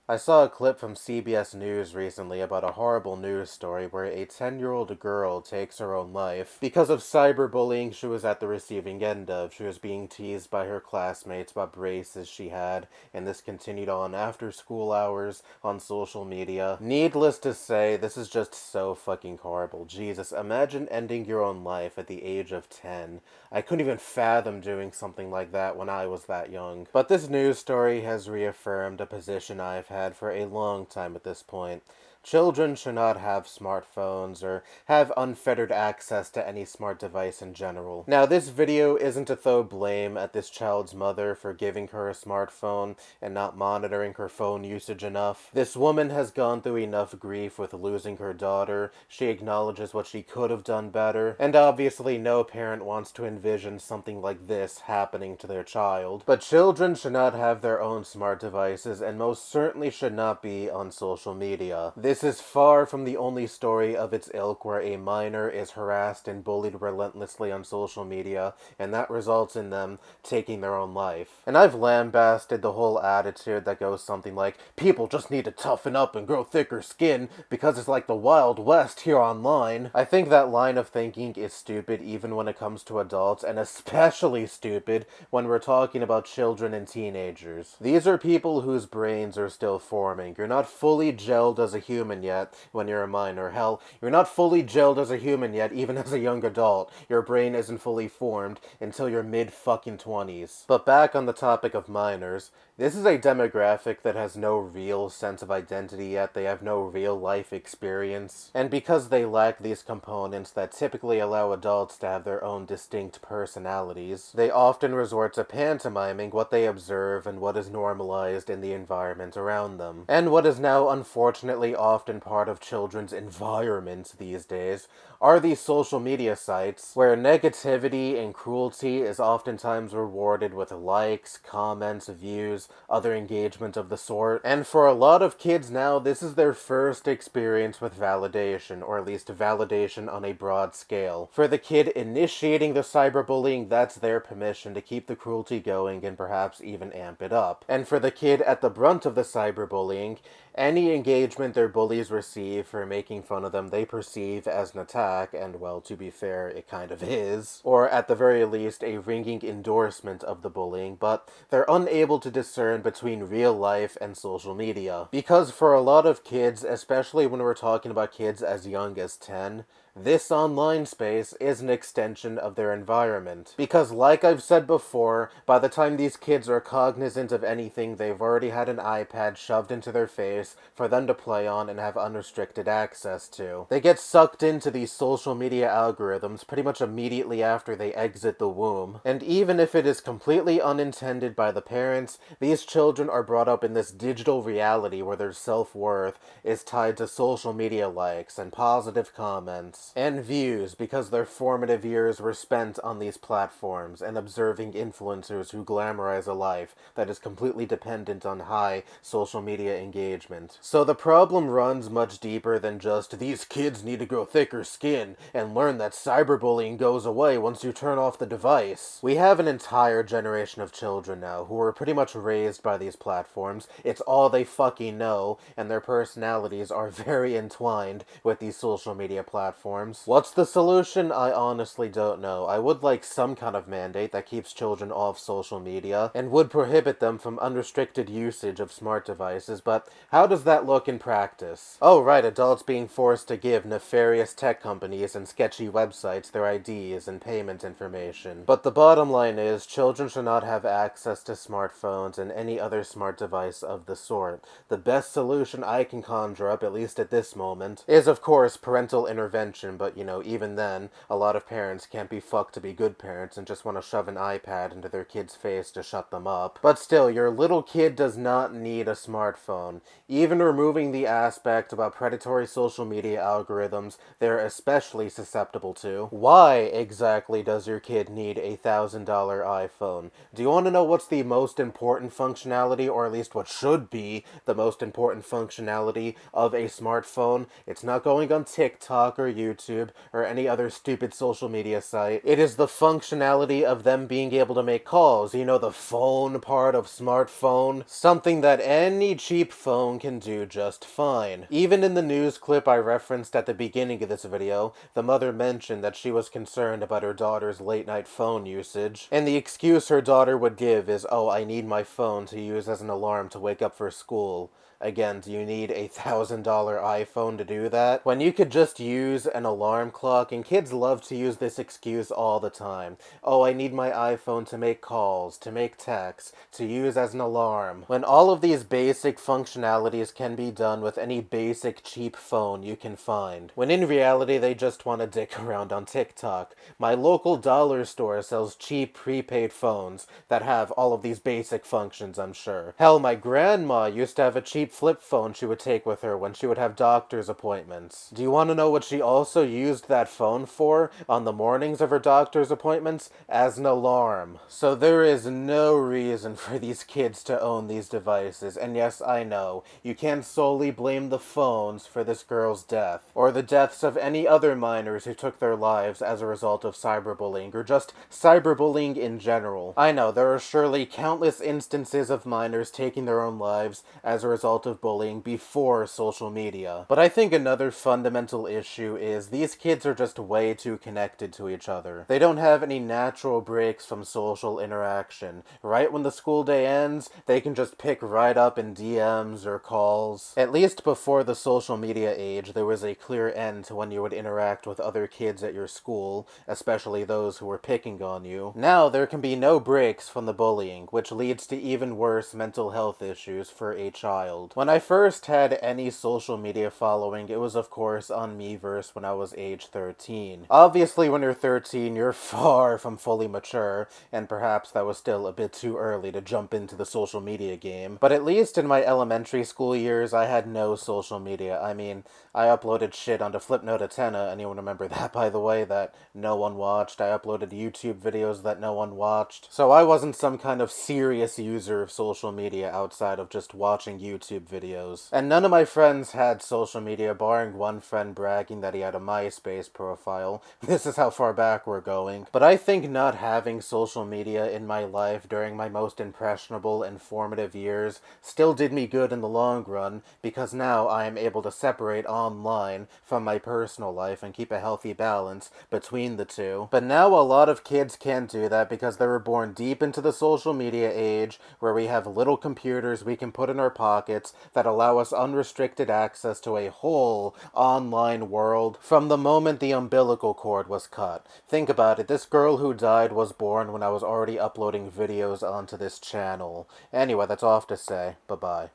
I saw a clip from CBS News recently about a horrible news story where a 10-year-old girl takes her own life because of cyberbullying she was at the receiving end of. She was being teased by her classmates about braces she had, and this continued on after school hours on social media. Needless to say, this is just so fucking horrible. Jesus, imagine ending your own life at the age of 10. I couldn't even fathom doing something like that when I was that young. But this news story has reaffirmed a position I've had for a long time at this point. Children should not have smartphones or have unfettered access to any smart device in general. Now, this video isn't to throw blame at this child's mother for giving her a smartphone and not monitoring her phone usage enough. This woman has gone through enough grief with losing her daughter. She acknowledges what she could have done better, and obviously no parent wants to envision something like this happening to their child. But children should not have their own smart devices and most certainly should not be on social media. This is far from the only story of its ilk where a minor is harassed and bullied relentlessly on social media, and that results in them taking their own life. And I've lambasted the whole attitude that goes something like, people just need to toughen up and grow thicker skin because it's like the Wild West here online. I think that line of thinking is stupid even when it comes to adults, and especially stupid when we're talking about children and teenagers. These are people whose brains are still forming. You're not fully gelled as a human yet when you're a minor. Hell, you're not fully gelled as a human yet even as a young adult. Your brain isn't fully formed until your mid-fucking-20s. But back on the topic of minors, this is a demographic that has no real sense of identity yet. They have no real life experience. And because they lack these components that typically allow adults to have their own distinct personalities, they often resort to pantomiming what they observe and what is normalized in the environment around them. And what is now unfortunately often part of children's environments these days are these social media sites where negativity and cruelty is oftentimes rewarded with likes, comments, views, other engagement of the sort. And for a lot of kids now, this is their first experience with validation, or at least validation on a broad scale. For the kid initiating the cyberbullying, that's their permission to keep the cruelty going and perhaps even amp it up. And for the kid at the brunt of the cyberbullying, any engagement their bullies receive for making fun of them they perceive as an attack, and well, to be fair, it kind of is, or at the very least a ringing endorsement of the bullying, but they're unable to discern between real life and social media. Because for a lot of kids, especially when we're talking about kids as young as 10, this online space is an extension of their environment. Because like I've said before, by the time these kids are cognizant of anything, they've already had an iPad shoved into their face for them to play on and have unrestricted access to. They get sucked into these social media algorithms pretty much immediately after they exit the womb. And even if it is completely unintended by the parents, these children are brought up in this digital reality where their self-worth is tied to social media likes and positive comments and views because their formative years were spent on these platforms and observing influencers who glamorize a life that is completely dependent on high social media engagement. So the problem runs much deeper than just these kids need to grow thicker skin and learn that cyberbullying goes away once you turn off the device. We have an entire generation of children now who are pretty much raised by these platforms. It's all they fucking know, and their personalities are very entwined with these social media platforms. What's the solution? I honestly don't know. I would like some kind of mandate that keeps children off social media and would prohibit them from unrestricted usage of smart devices, but how does that look in practice? Oh right, adults being forced to give nefarious tech companies and sketchy websites their IDs and payment information. But the bottom line is, children should not have access to smartphones and any other smart device of the sort. The best solution I can conjure up, at least at this moment, is of course parental intervention, but you know, even then, a lot of parents can't be fucked to be good parents and just want to shove an iPad into their kid's face to shut them up. But still, your little kid does not need a smartphone. Even removing the aspect about predatory social media algorithms they're especially susceptible to. Why exactly does your kid need a $1,000 iPhone? Do you want to know what's the most important functionality, or at least what should be the most important functionality of a smartphone? It's not going on TikTok or YouTube YouTube or any other stupid social media site. It is the functionality of them being able to make calls. You know, the phone part of smartphone. Something that any cheap phone can do just fine. Even in the news clip I referenced at the beginning of this video, the mother mentioned that she was concerned about her daughter's late-night phone usage. And the excuse her daughter would give is, oh, I need my phone to use as an alarm to wake up for school. Again, do you need a $1,000 iPhone to do that? When you could just use an alarm clock, and kids love to use this excuse all the time. Oh, I need my iPhone to make calls, to make texts, to use as an alarm. When all of these basic functionalities can be done with any basic cheap phone you can find. When in reality, they just want to dick around on TikTok. My local dollar store sells cheap prepaid phones that have all of these basic functions, I'm sure. Hell, my grandma used to have a cheap flip phone she would take with her when she would have doctor's appointments. Do you want to know what she also used that phone for on the mornings of her doctor's appointments? As an alarm. So there is no reason for these kids to own these devices, and yes, I know, you can't solely blame the phones for this girl's death, or the deaths of any other minors who took their lives as a result of cyberbullying, or just cyberbullying in general. I know, there are surely countless instances of minors taking their own lives as a result of bullying before social media. But I think another fundamental issue is these kids are just way too connected to each other. They don't have any natural breaks from social interaction. Right when the school day ends, they can just pick right up in DMs or calls. At least before the social media age, there was a clear end to when you would interact with other kids at your school, especially those who were picking on you. Now there can be no breaks from the bullying, which leads to even worse mental health issues for a child. When I first had any social media following, it was of course on Miiverse when I was age 13. Obviously when you're 13, you're far from fully mature, and perhaps that was still a bit too early to jump into the social media game. But at least in my elementary school years, I had no social media. I mean, I uploaded shit onto Flipnote Antenna, anyone remember that by the way, that no one watched. I uploaded YouTube videos that no one watched. So I wasn't some kind of serious user of social media outside of just watching YouTube videos. And none of my friends had social media, barring one friend bragging that he had a MySpace profile. This is how far back we're going. But I think not having social media in my life during my most impressionable and formative years still did me good in the long run, because now I am able to separate online from my personal life and keep a healthy balance between the two. But now a lot of kids can't do that because they were born deep into the social media age, where we have little computers we can put in our pockets that allow us unrestricted access to a whole online world from the moment the umbilical cord was cut. Think about it, this girl who died was born when I was already uploading videos onto this channel. Anyway, that's all I have to say. Bye-bye.